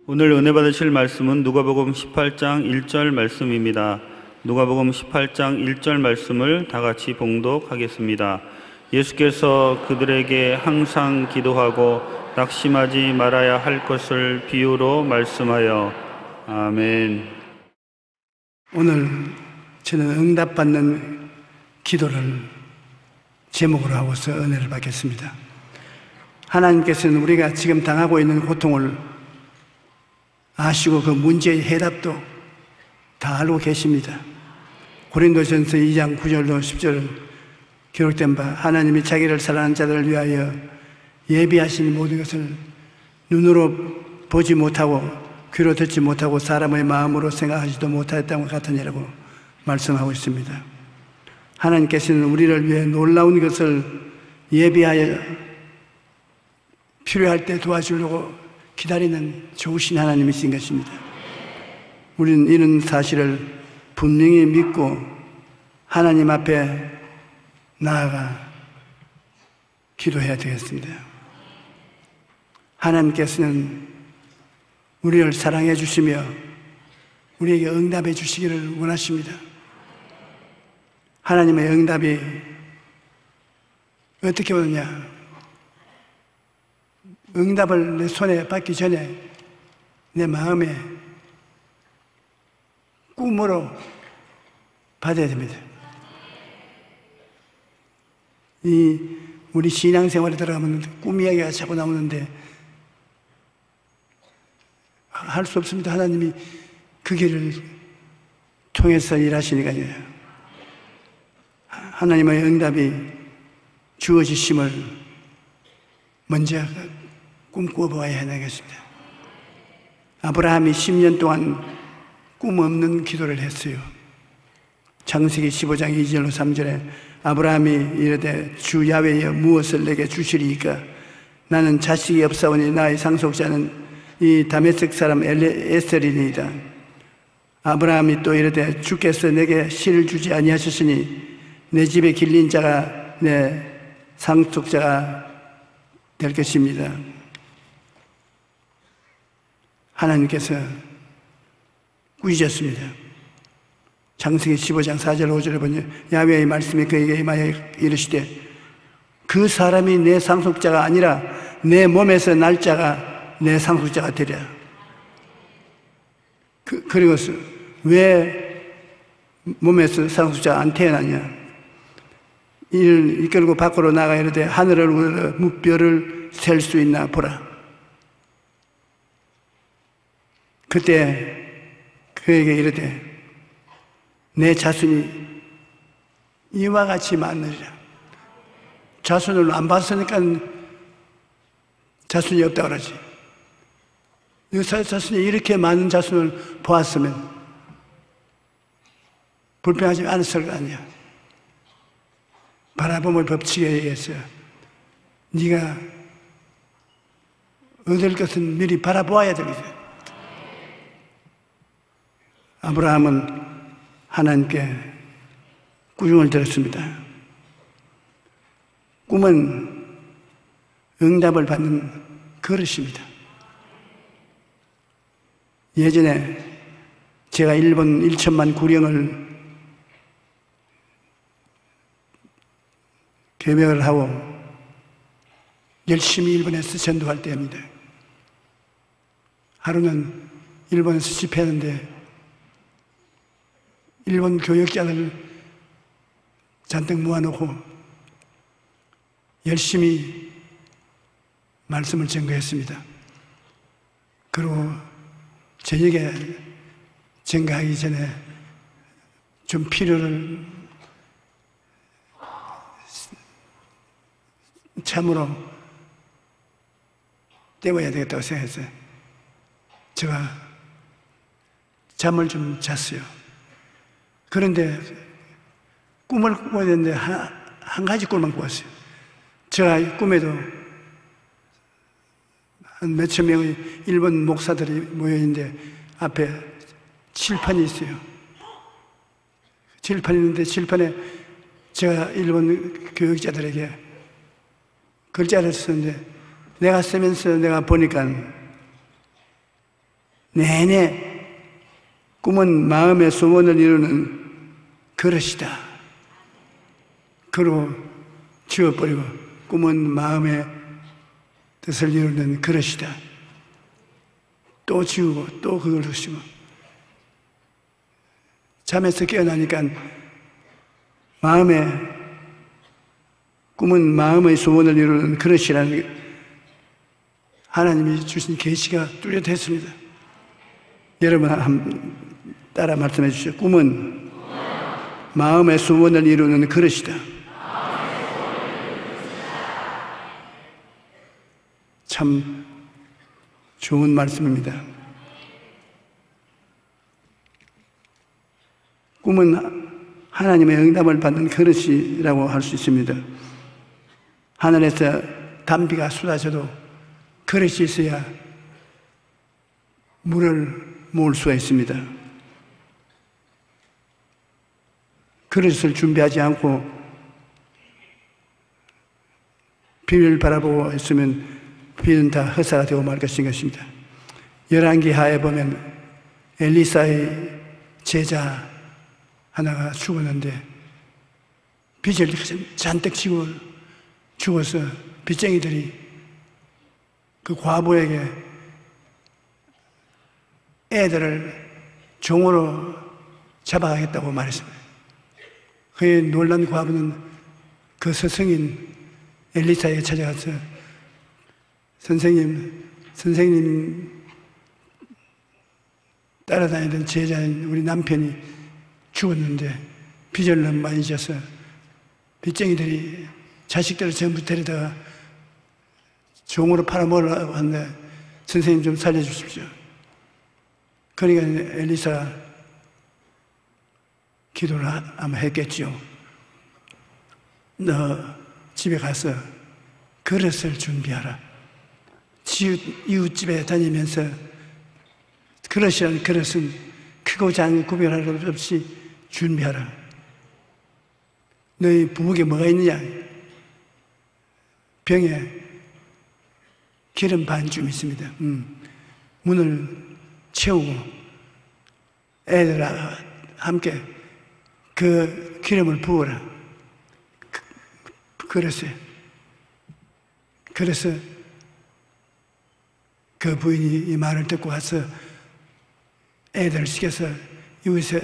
오늘 은혜 받으실 말씀은 누가복음 18장 1절 말씀입니다. 누가복음 18장 1절 말씀을 다 같이 봉독하겠습니다. 예수께서 그들에게 항상 기도하고 낙심하지 말아야 할 것을 비유로 말씀하여. 아멘. 오늘 저는 응답받는 기도를 제목으로 하고서 은혜를 받겠습니다. 하나님께서는 우리가 지금 당하고 있는 고통을 아시고 그 문제의 해답도 다 알고 계십니다. 고린도전서 2장 9절로 10절 기록된 바 하나님이 자기를 사랑하는 자들을 위하여 예비하신 모든 것을 눈으로 보지 못하고 귀로 듣지 못하고 사람의 마음으로 생각하지도 못하였다고 같으니라고 말씀하고 있습니다. 하나님께서는 우리를 위해 놀라운 것을 예비하여 필요할 때 도와주려고 기다리는 좋으신 하나님이신 것입니다. 우리는 이런 사실을 분명히 믿고 하나님 앞에 나아가 기도해야 되겠습니다. 하나님께서는 우리를 사랑해 주시며 우리에게 응답해 주시기를 원하십니다. 하나님의 응답이 어떻게 오느냐? 응답을 내 손에 받기 전에 내 마음에 꿈으로 받아야 됩니다. 우리 신앙생활에 들어가면 꿈 이야기가 자꾸 나오는데 할 수 없습니다. 하나님이 그 길을 통해서 일하시니까요. 하나님의 응답이 주어지심을 먼저 꿈꿔보아야 하겠습니다. 아브라함이 10년 동안 꿈 없는 기도를 했어요. 창세기 15장 2절로 3절에 아브라함이 이르되 주 야훼여 무엇을 내게 주시리이까? 나는 자식이 없사오니 나의 상속자는 이 다메섹 사람 엘ieser이니이다. 아브라함이 또 이르되 주께서 내게 씨를 주지 아니하셨으니 내 집에 길린 자가 내 상속자가 될 것입니다. 하나님께서 꾸짖었습니다. 창세기 15장 4절 5절에 보니 야훼의 말씀이 그에게 임하여 이르시되 그 사람이 내 상속자가 아니라 내 몸에서 날 자가 내 상속자가 되랴. 그리고 왜 몸에서 상속자가 안 태어나냐? 이를 이끌고 밖으로 나가 이르되 하늘을 우러러 무뼈를 셀 수 있나 보라. 그때 그에게 이르되 내 자손이 이와 같이 많으리라. 자손을 안 봤으니까 자손이 없다고 그러지. 자손이 이렇게 많은 자손을 보았으면 불평하지 않았을 거 아니야. 바라봄의 법칙에 의해서 네가 얻을 것은 미리 바라보아야 되거든. 아브라함은 하나님께 꾸중을 들었습니다. 꿈은 응답을 받는 그릇입니다. 예전에 제가 일본 1천만 구령을 계획을 하고 열심히 일본에서 전도할 때입니다. 하루는 일본에서 집회하는데 일본 교역자들 잔뜩 모아놓고 열심히 말씀을 전거했습니다. 그리고 저녁에 전가하기 전에 좀 필요를 참으로 때워야 되겠다고 생각했어요. 제가 잠을 좀 잤어요. 그런데 꿈을 꾸어야 되는데 한 가지 꿈만 꾸었어요. 제가 꿈에도 한 몇천 명의 일본 목사들이 모여있는데 앞에 칠판이 있어요. 칠판이 있는데 칠판에 제가 일본 교육자들에게 글자를 썼는데 내가 쓰면서 내가 보니까 내내 꿈은 마음의 소원을 이루는 그릇이다. 그로 지워버리고 꿈은 마음의 뜻을 이루는 그릇이다. 또 지우고 또 그걸 주시고 잠에서 깨어나니까 꿈은 마음의 소원을 이루는 그릇이라는 하나님이 주신 계시가 뚜렷했습니다. 여러분 한번 따라 말씀해 주시죠. 꿈은 마음의 소원을 이루는 그릇이다. 참 좋은 말씀입니다. 꿈은 하나님의 응답을 받는 그릇이라고 할 수 있습니다. 하늘에서 단비가 쏟아져도 그릇이 있어야 물을 모을 수가 있습니다. 그릇을 준비하지 않고 비를 바라보고 있으면 비는 다 헛사가 되고 말 것입니다. 열왕기하에 보면 엘리사의 제자 하나가 죽었는데 빚을 잔뜩 지고 죽어서 빚쟁이들이 그 과부에게 애들을 종으로 잡아가겠다고 말했습니다. 그의 놀란 과부는 그 스승인 엘리사에게 찾아가서 선생님 따라다니던 제자인 우리 남편이 죽었는데 빚을 너무 많이 져서 빚쟁이들이 자식들을 전부 데려다가 종으로 팔아먹으려고 하는데 선생님 좀 살려주십시오. 그러니까 엘리사 기도를 아마 했겠죠. 너 집에 가서 그릇을 준비하라. 이웃집에 다니면서 그릇이라는 그릇은 크고 작은 구별할 것 없이 준비하라. 너희 부엌에 뭐가 있느냐? 병에 기름 반쯤 있습니다. 문을 채우고 애들과 함께 그 기름을 부어라. 그래서 그 부인이 이 말을 듣고 와서 애들을 시켜서 이웃에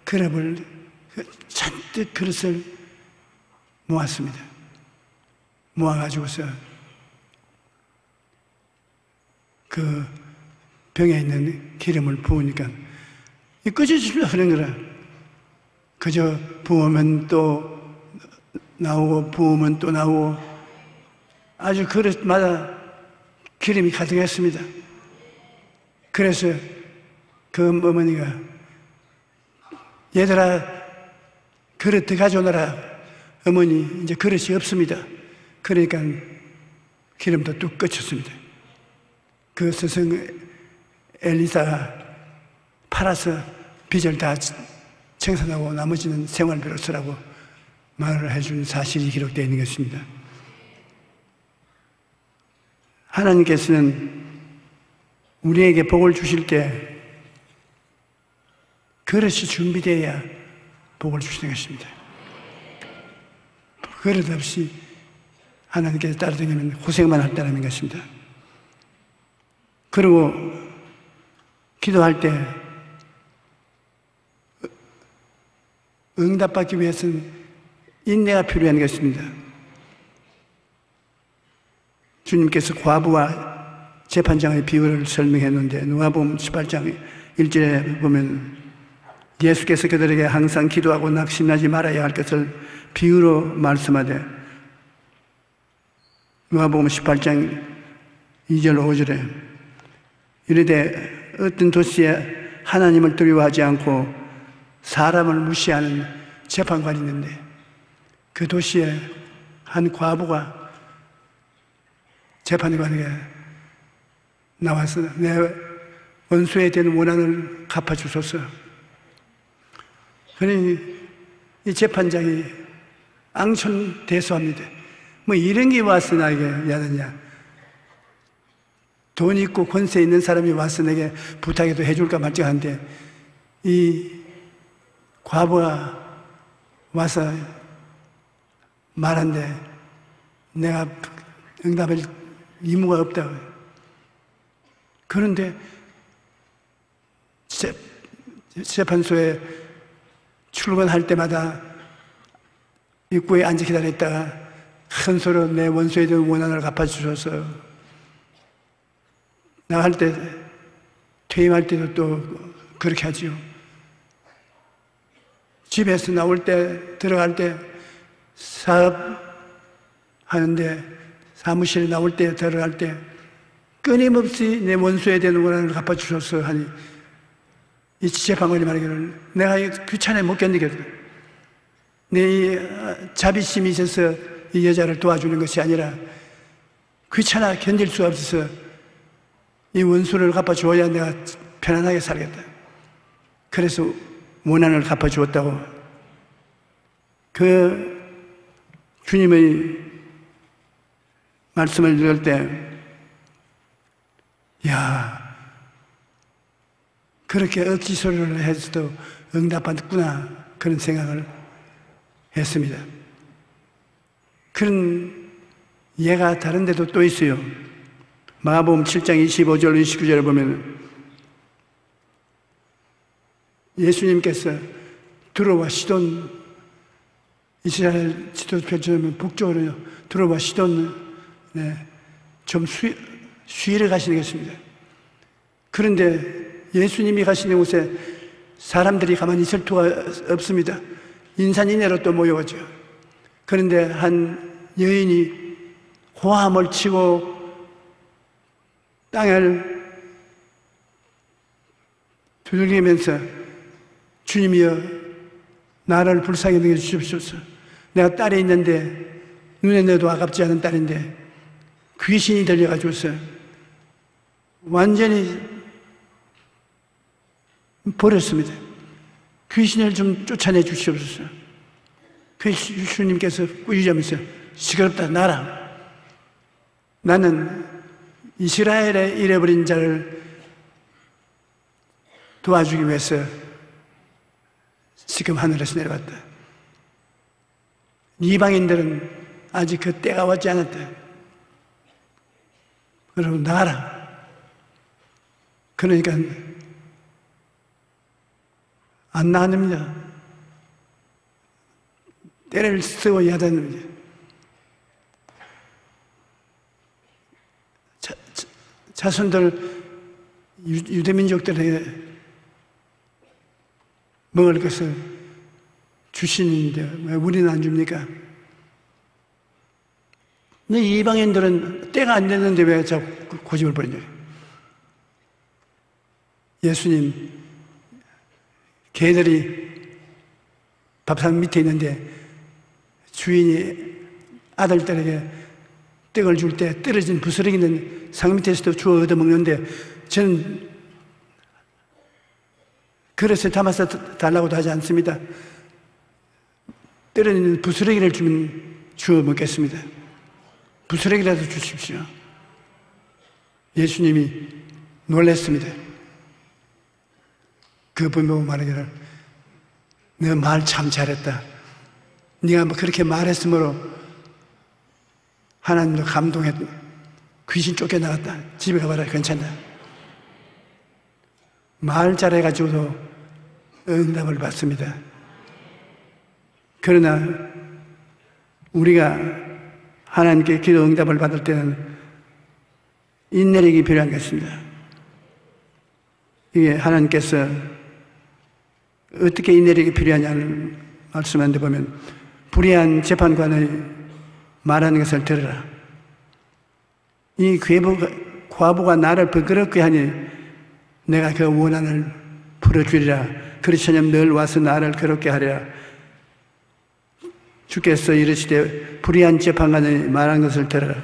그릇을 잔뜩 그릇을 모았습니다. 모아가지고서 그 병에 있는 기름을 부으니까 이 꺼져주려 하는 거라. 그저 부으면 또 나오고 부으면 또 나오고 아주 그릇마다 기름이 가득했습니다. 그래서 그 어머니가 얘들아 그릇 더 가져오너라. 어머니 이제 그릇이 없습니다. 그러니까 기름도 뚝 꺼졌습니다. 그 스승 엘리사가 팔아서 빚을 다 청산하고 나머지는 생활비로 쓰라고 말을 해준 사실이 기록되어 있는 것입니다. 하나님께서는 우리에게 복을 주실 때 그릇이 준비되어야 복을 주시는 것입니다. 그릇 없이 하나님께서 따라다니면 고생만 한다는 것입니다. 그리고 기도할 때 응답받기 위해서는 인내가 필요한 것입니다. 주님께서 과부와 재판장의 비유를 설명했는데 누가복음 18장 1절에 보면 예수께서 그들에게 항상 기도하고 낙심하지 말아야 할 것을 비유로 말씀하되 누가복음 18장 2절 5절에 이르되 어떤 도시에 하나님을 두려워하지 않고 사람을 무시하는 재판관이 있는데 그 도시에 한 과부가 재판관에게 나와서 내 원수에 대한 원한을 갚아주소서. 그러니 이 재판장이 앙천대소합니다. 뭐 이런 게 와서 나에게 야느냐. 돈 있고 권세 있는 사람이 와서 내게 부탁해도 해줄까 말까 하는데 이 과부가 와서 말한데 내가 응답할 의무가 없다고. 그런데 재판소에 출근할 때마다 입구에 앉아 기다렸다가 큰 소리로 내 원수에 대한 원한을 갚아주셔서 나갈 때 퇴임할 때도 또 그렇게 하지요. 집에서 나올 때 들어갈 때 사업하는데 사무실에 나올 때 들어갈 때 끊임없이 내 원수에 대한 원한을 갚아주셔서 하니 이 재판관이 말하기를 내가 귀찮아 못 견디겠다. 내 자비심이 있어서 이 여자를 도와주는 것이 아니라 귀찮아 견딜 수 없어서 이 원수를 갚아주어야 내가 편안하게 살겠다. 그래서 원한을 갚아주었다고. 그 주님의 말씀을 들을 때 야, 그렇게 억지 소리를 해서도 응답받았구나 그런 생각을 했습니다. 그런 예가 다른 데도 또 있어요. 마가복음 7장 25절 29절을 보면 예수님께서 두로와 시돈, 이스라엘 지도표처럼 북쪽으로 두로와 시돈 좀 쉬러 가시는 것입니다. 그런데 예수님이 가시는 곳에 사람들이 가만히 있을 수가 없습니다. 인산인해로 또 모여오죠. 그런데 한 여인이 호함을 치고 땅을 두들기면서 주님이여 나를 불쌍히 여겨 주십시오. 내가 딸이 있는데 눈에 넣어도 아깝지 않은 딸인데 귀신이 들려가지고서 완전히 버렸습니다. 귀신을 좀 쫓아내 주시옵소서. 그 주님께서 꾸짖으면서 시끄럽다 나라. 나는 이스라엘에 잃어버린 자를 도와주기 위해서 지금 하늘에서 내려왔다. 이방인들은 아직 그 때가 왔지 않았다. 그리고 나가라. 그러니까 안 나갑니다. 때를 쓰고 야단입니다. 자손들 유대민족들에게 먹을 것을 주시는데 왜 우리는 안 줍니까? 근데 이방인들은 때가 안 됐는데 왜 자꾸 고집을 부리냐? 예수님 개들이 밥상 밑에 있는데 주인이 아들들에게 떡을 줄 때 떨어진 부스러기는 상 밑에서도 주워 얻어먹는데 저는 그릇에 담아서 달라고도 하지 않습니다. 떨어지는 부스러기를 주면 주워 먹겠습니다. 부스러기라도 주십시오. 예수님이 놀랐습니다. 그 부모 말하기를 너 말 참 잘했다. 네가 그렇게 말했으므로 하나님도 감동했 귀신 쫓겨나갔다. 집에 가봐라. 괜찮다. 말 잘해가지고도 응답을 받습니다. 그러나 우리가 하나님께 기도 응답을 받을 때는 인내력이 필요한 것입니다. 이게 하나님께서 어떻게 인내력이 필요하냐는 말씀하는데 보면 불의한 재판관의 말하는 것을 들으라. 이 과부가 나를 부끄럽게 하니 내가 그 원한을 풀어주리라. 그렇지않으면 늘 와서 나를 괴롭게 하리라. 주께서 이르시되 불의한 재판관의 말한 것을 들으라.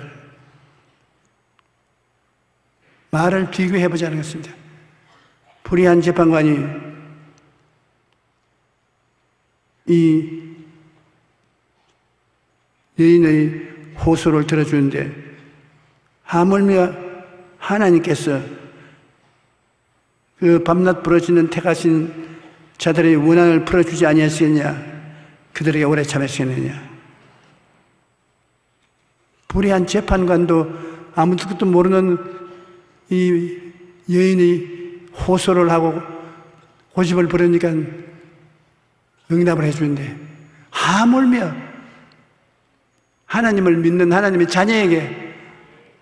말을 비교해보자는 것입니다. 불의한 재판관이 이 여인의 호소를 들어주는데 하물며 하나님께서 그 밤낮 부러지는 택하신 자들의 원한을 풀어주지 아니하시겠냐? 그들에게 오래 참으시겠느냐? 불의한 재판관도 아무것도 모르는 이 여인이 호소를 하고 고집을 부르니까 응답을 해주는데, 하물며 하나님을 믿는 하나님의 자녀에게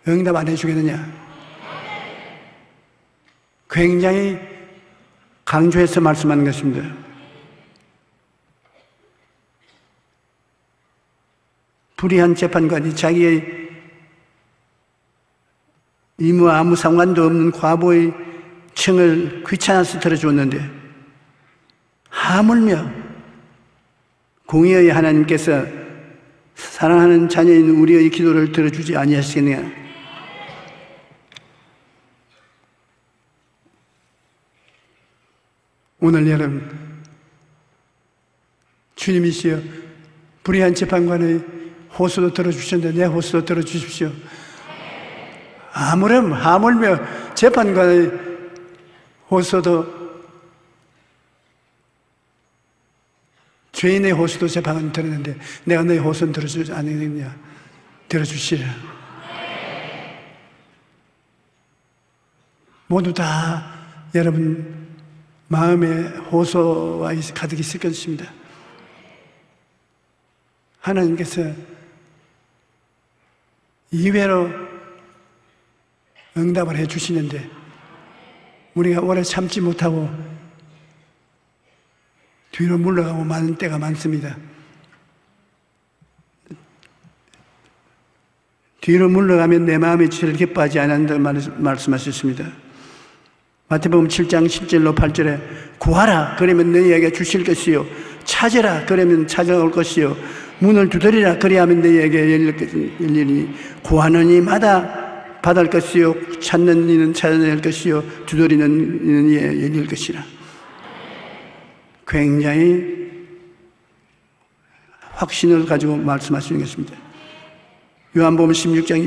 응답 안 해주겠느냐? 굉장히 강조해서 말씀하는 것입니다. 불의한 재판관이 자기의 이무와 아무 상관도 없는 과부의 청을 귀찮아서 들어주었는데, 하물며 공의의 하나님께서 사랑하는 자녀인 우리의 기도를 들어주지 아니하시겠느냐? 오늘 여러분, 주님이시여 불의한 재판관의 호소도 들어주셨는데 내 호소도 들어주십시오. 하물며 재판관의 호소도, 죄인의 호소도 재판관이 들었는데 내가 너의 호소는 들어주지 않느냐? 들어주시라. 모두 다 여러분 마음에 호소와 가득 있을 것입니다. 하나님께서 이외로 응답을 해 주시는데 우리가 오래 참지 못하고 뒤로 물러가고 마는 때가 많습니다. 뒤로 물러가면 내 마음이 주를 기뻐하지 않는다고 말씀하셨습니다. 마태복음 7장 10절로 8절에 구하라 그러면 너희에게 주실 것이요 찾으라 그러면 찾아올 것이요 문을 두드리라 그리하면 너희에게 열리니 구하는 이마다 받을 것이요 찾는 이는 찾아낼 것이요 두드리는 이는 이에 열릴 것이라. 굉장히 확신을 가지고 말씀하시는 것입니다. 요한복음 16장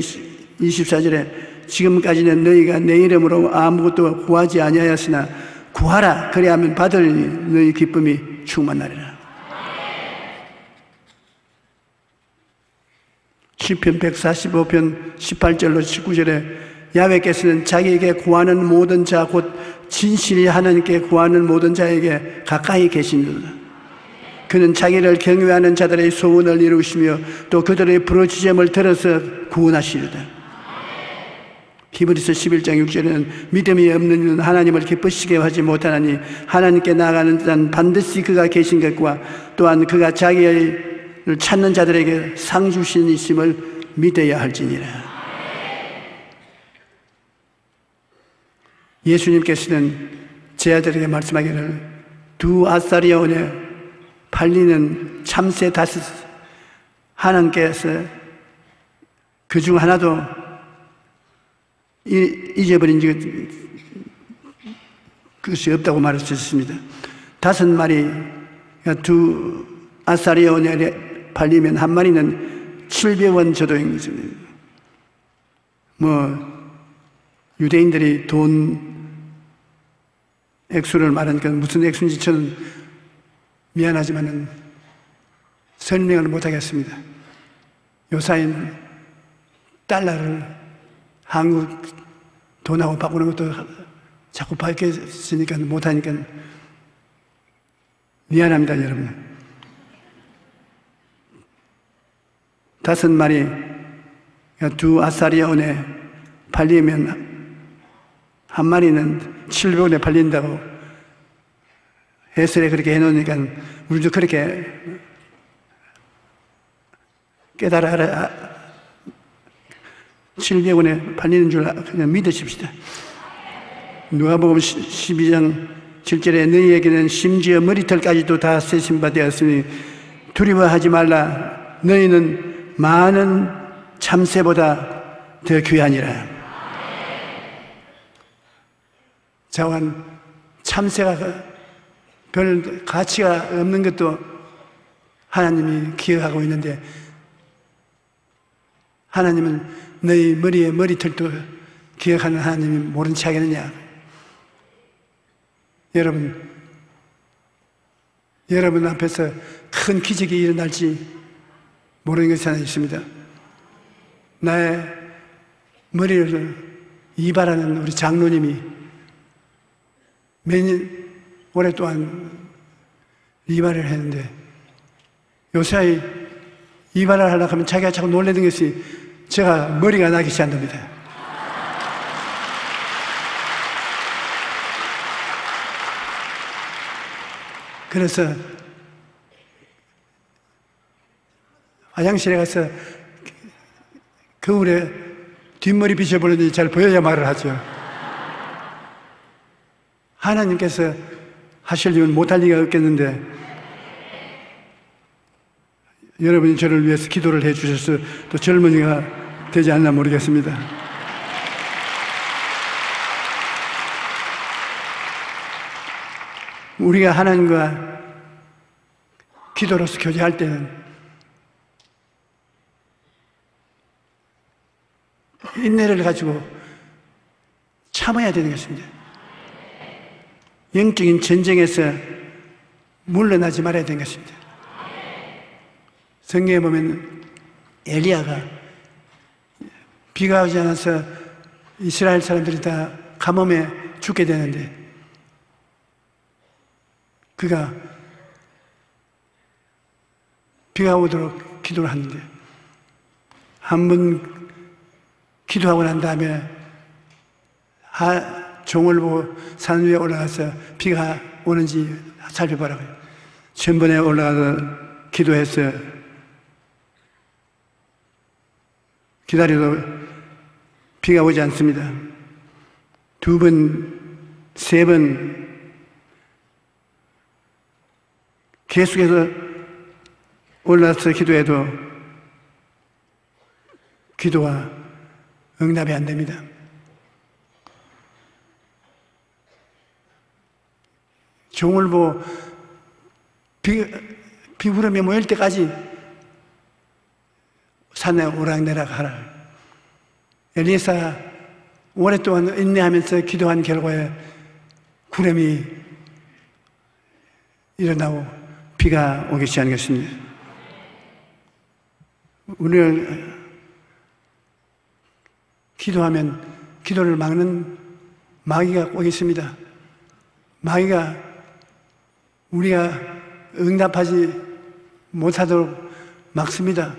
24절에 지금까지는 너희가 내 이름으로 아무것도 구하지 아니하였으나 구하라 그리하면 받을 너희 기쁨이 충만하리라. 시편 145편 18절로 19절에 야훼께서는 자기에게 구하는 모든 자 곧 진실히 하나님께 구하는 모든 자에게 가까이 계시느니라. 그는 자기를 경외하는 자들의 소원을 이루시며 또 그들의 부르짖음을 들어서 구원하시리라. 히브리서 11장 6절에는 믿음이 없는 이는 하나님을 기쁘시게 하지 못하나니 하나님께 나아가는 자는 반드시 그가 계신 것과 또한 그가 자기를 찾는 자들에게 상 주신 이심을 믿어야 할지니라. 예수님께서는 제자들에게 말씀하기를 두 아사리온에 팔리는 참새 5 하나님께서 그 중 하나도 잊어버린 것이 없다고 말하셨습니다. 5마리 두 아사리온에 팔리면 한 마리는 700원 저도인 것입니다. 유대인들이 돈 액수를 말하니까 무슨 액수인지 저는 미안하지만은 설명을 못하겠습니다. 요사인 달러를 한국 돈하고 바꾸는 것도 자꾸 밝혔으니까 못하니까 미안합니다, 여러분. 5마리 두 아사리온에 팔리면 한 마리는 700원에 팔린다고 해설에 그렇게 해놓으니까 우리도 그렇게 깨달아 700원에 팔리는 줄 그냥 믿으십시다. 누가복음 12장 7절에 너희에게는 심지어 머리털까지도 다 세신 바 되었으니 두려워하지 말라. 너희는 많은 참새보다 더 귀하니라. 자관 참새가 별 가치가 없는 것도 하나님이 기억하고 있는데 하나님은 너희 머리에 머리털도 기억하는 하나님이 모른 체 하겠느냐? 여러분 앞에서 큰 기적이 일어날지 모르는 것이 하나 있습니다. 나의 머리를 이발하는 우리 장로님이 몇년 오랫동안 이발을 했는데 요새 이발을 하려고 하면 자기가 자꾸 놀라는 것이 제가 머리가 나기 시작합니다. 그래서 화장실에 가서 거울에 뒷머리 비춰보는지 잘 보여야 말을 하죠. 하나님께서 하실 일은 못할 리가 없겠는데 여러분이 저를 위해서 기도를 해 주셔서 또 젊은이가 되지 않나 모르겠습니다. 우리가 하나님과 기도로서 교제할 때는 인내를 가지고 참아야 되는 것입니다. 영적인 전쟁에서 물러나지 말아야 되는 것입니다. 성경에 보면 엘리야가 비가 오지 않아서 이스라엘 사람들이 다 가뭄에 죽게 되는데 그가 비가 오도록 기도를 하는데 한 번 기도하고 난 다음에 종을 보고 산 위에 올라가서 비가 오는지 살펴보라고요. 전번에 올라가서 기도해서 기다려도 비가 오지 않습니다. 두 번, 세 번 계속해서 올라서 기도해도 기도가 응답이 안 됩니다. 종을 보고 비구름이 모일 때까지 산에 오락내락 하라. 엘리사가 오랫동안 인내하면서 기도한 결과에 구름이 일어나고 비가 오기 시작한 것입니다. 우리를 기도하면 기도를 막는 마귀가 꼭 있습니다. 마귀가 우리가 응답하지 못하도록 막습니다.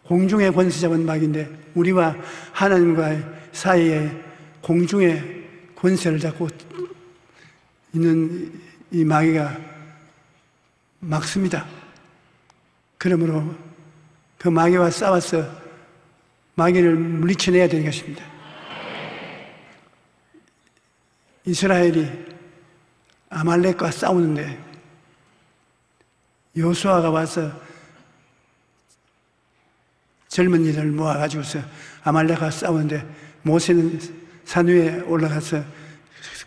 공중의 권세 잡은 마귀인데 우리와 하나님과의 사이에 공중의 권세를 잡고 있는 이 마귀가 막습니다. 그러므로 그 마귀와 싸워서 마귀를 물리쳐내야 되는 것입니다. 이스라엘이 아말렉과 싸우는데 여호수아가 와서 젊은이들 모아가지고서 아말렉과 싸우는데 모세는 산 위에 올라가서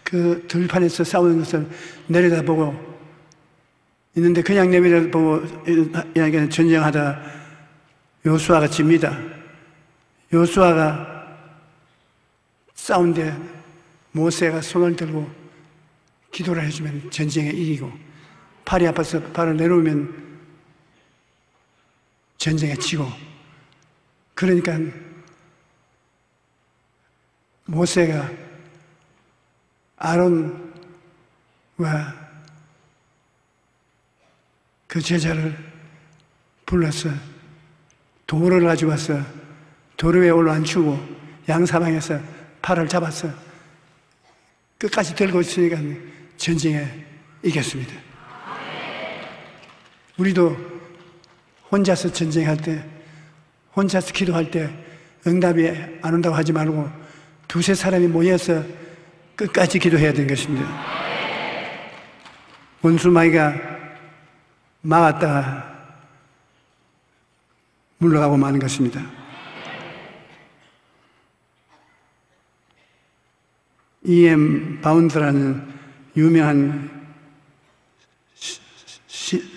그 들판에서 싸우는 것을 내려다보고 있는데 그냥 내려다보고 전쟁하다 여호수아가 집니다. 여호수아가 싸운데 모세가 손을 들고 기도를 해주면 전쟁에 이기고 팔이 아파서 발을 내놓으면 전쟁에 지고 그러니까 모세가 아론과 그 제자를 불러서 돌을 가지고 와서 돌 위에 올라앉히고 양사방에서 팔을 잡아서 끝까지 들고 있으니까 전쟁에 이겼습니다. 우리도 혼자서 전쟁할 때, 혼자서 기도할 때 응답이 안 온다고 하지 말고 두세 사람이 모여서 끝까지 기도해야 되는 것입니다. 원수 마귀가 막았다가 물러가고 마는 것입니다. E.M. 바운드라는 유명한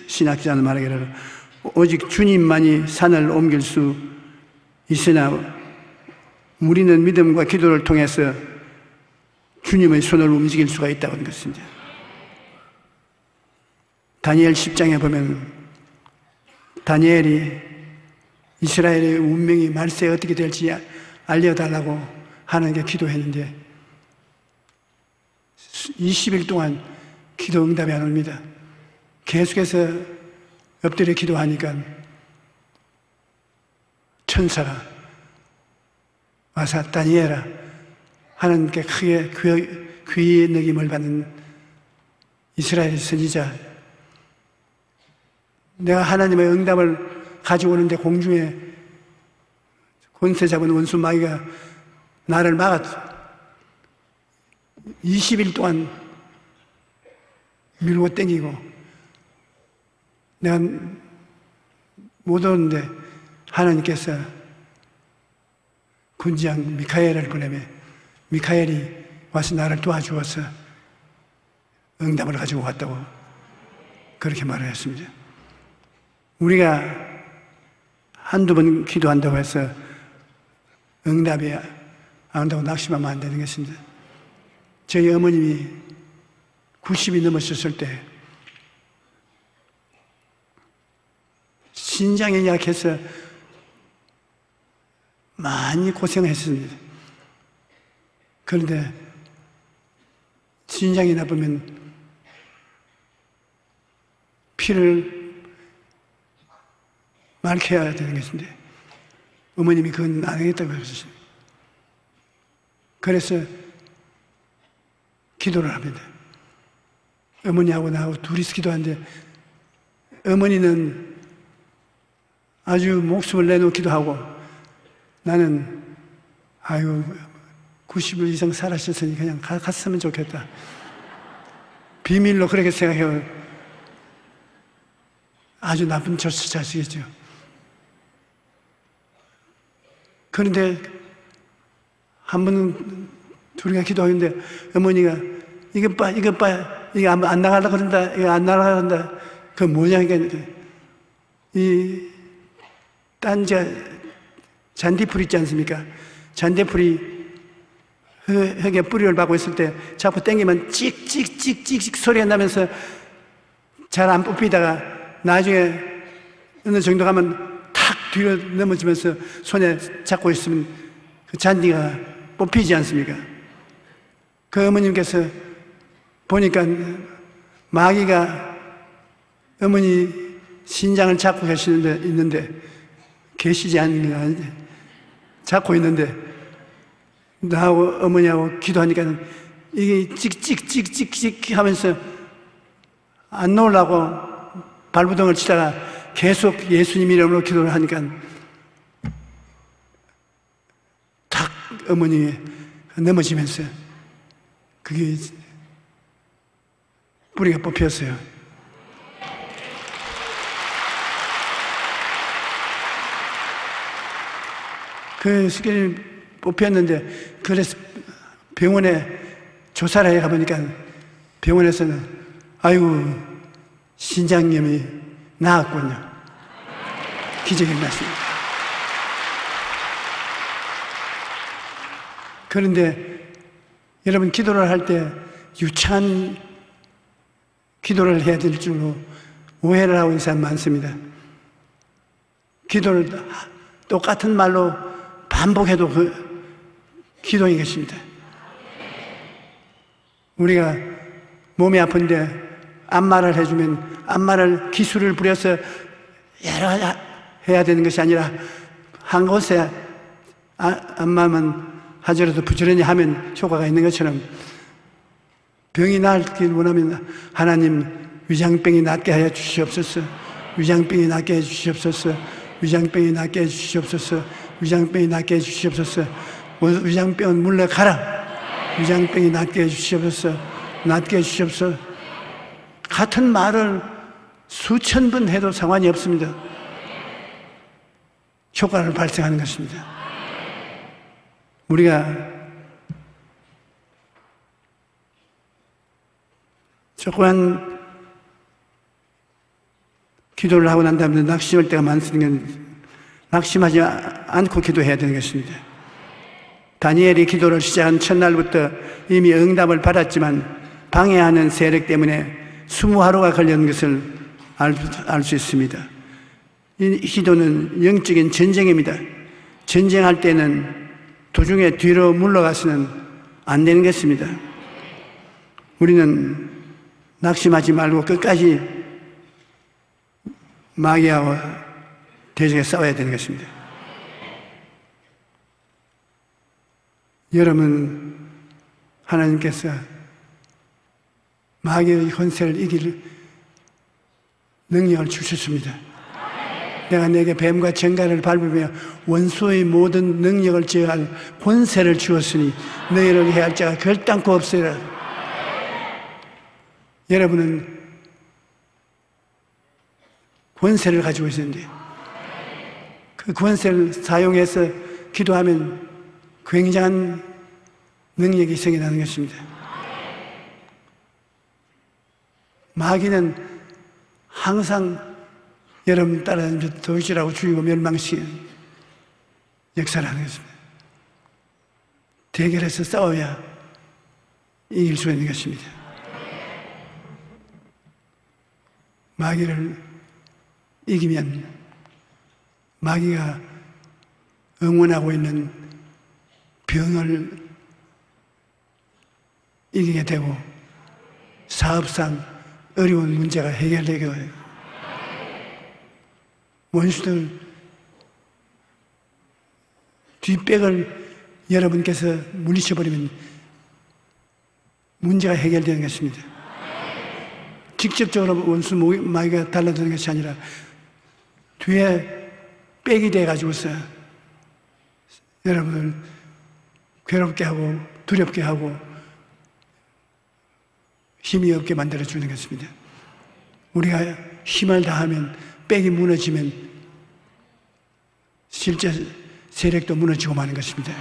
신학자는 말하기를 오직 주님만이 산을 옮길 수 있으나 우리는 믿음과 기도를 통해서 주님의 손을 움직일 수가 있다고 하는 것입니다. 다니엘 10장에 보면 다니엘이 이스라엘의 운명이 말세에 어떻게 될지 알려달라고 하나님께 기도했는데 20일 동안 기도 응답이 안 옵니다. 계속해서 엎드려 기도하니까 천사가 와서 다니엘아, 하나님께 크게 귀의 느낌을 받는 이스라엘 선지자, 내가 하나님의 응답을 가지고 오는데 공중에 권세 잡은 원수 마귀가 나를 막았어. 20일 동안 밀고 땡기고 내가 못 오는데 하나님께서 군지장 미카엘을 보내며 미카엘이 와서 나를 도와주어서 응답을 가지고 왔다고 그렇게 말을 했습니다. 우리가 한두 번 기도한다고 해서 응답이 안 온다고 낙심하면 안 되는 것입니다. 저희 어머님이 90이 넘으셨을 때 신장에 약해서 많이 고생했습니다. 그런데 신장이 나쁘면 피를 말켜야 되는 것인데 어머님이 그건 안 하겠다고 하셨어요. 그래서 기도를 합니다. 어머니하고 나하고 둘이서 기도하는데 어머니는 아주 목숨을 내놓기도 하고 나는 아유 90일 이상 살아셨으니 그냥 갔으면 좋겠다. 비밀로 그렇게 생각해요. 아주 나쁜 자식이죠. 그런데 한 번은 둘이가 기도하는데 어머니가 이것 봐, 이게 안 나가려고 그런다, 이거 안 나가려고 그런다. 그 뭐냐, 이 잔디풀 있지 않습니까? 잔디풀이 흙에 뿌리를 박고 있을 때 자꾸 땡기면 찍찍찍찍찍 소리가 나면서 잘 안 뽑히다가 나중에 어느 정도 가면 탁 뒤로 넘어지면서 손에 잡고 있으면 그 잔디가 뽑히지 않습니까? 그 어머님께서 보니까 마귀가 어머니 신장을 잡고 있는데 계시지 않는 게 아닌데 잡고 있는데 나하고 어머니하고 기도하니까 이게 찍찍찍찍찍 하면서 안 놓으려고 발부동을 치다가 계속 예수님 이름으로 기도를 하니까 탁 어머니 넘어지면서 그게 뿌리가 뽑혔어요. 그 스케줄이 뽑혔는데 그래서 병원에 조사를 해 가보니까 병원에서는 아이고 신장염이 나았군요. 기적이 났습니다. 그런데 여러분 기도를 할 때 유창한 기도를 해야 될 줄로 오해를 하고 있는 사람 많습니다. 기도를 똑같은 말로 반복해도 그 기도인 것입니다. 우리가 몸이 아픈데 안마를 해주면 안마를 기술을 부려서 여러 해야 되는 것이 아니라 한 곳에 안마만 하더라도 부지런히 하면 효과가 있는 것처럼 병이 낫길 원하면 하나님 위장병이 낫게 하여 주시옵소서. 위장병이 낫게 해 주시옵소서. 위장병이 낫게 해 주시옵소서. 위장병이 낫게 해 주시옵소서. 위장병은 물러가라. 위장병이 낫게 해 주시옵소서. 낫게 해 주시옵소서. 같은 말을 수천 번 해도 상관이 없습니다. 효과를 발생하는 것입니다. 우리가 조그만 기도를 하고 난 다음에 낙심할 때가 많습니다. 낙심하지 않고 기도해야 되는 것입니다. 다니엘이 기도를 시작한 첫날부터 이미 응답을 받았지만 방해하는 세력 때문에 20하루가 걸린 것을 알 수 있습니다. 이 기도는 영적인 전쟁입니다. 전쟁할 때는 도중에 뒤로 물러가서는 안 되는 것입니다. 우리는 낙심하지 말고 끝까지 마귀와 대적에 싸워야 되는 것입니다. 여러분, 하나님께서 마귀의 권세를 이길 능력을 주셨습니다. 내가 내게 뱀과 정갈을 밟으며 원수의 모든 능력을 제어할 권세를 주었으니 너희를 해할 자가 결단코 없으리라. 여러분은 권세를 가지고 있는데 그 권세를 사용해서 기도하면 굉장한 능력이 생겨나는 것입니다. 마귀는 항상 여러분 따라다니면서 도시라고 죽이고 멸망시키는 역사를 하는 것입니다. 대결해서 싸워야 이길 수 있는 것입니다. 마귀를 이기면 마귀가 응원하고 있는 병을 이기게 되고 사업상 어려운 문제가 해결되게 돼요. 원수들 뒷백을 여러분께서 물리쳐버리면 문제가 해결되는 것입니다. 직접적으로 원수 마귀가 달라드는 것이 아니라 뒤에 백이 돼가지고서 여러분을 괴롭게 하고 두렵게 하고 힘이 없게 만들어주는 것입니다. 우리가 힘을 다하면 백이 무너지면 실제 세력도 무너지고 마는 것입니다.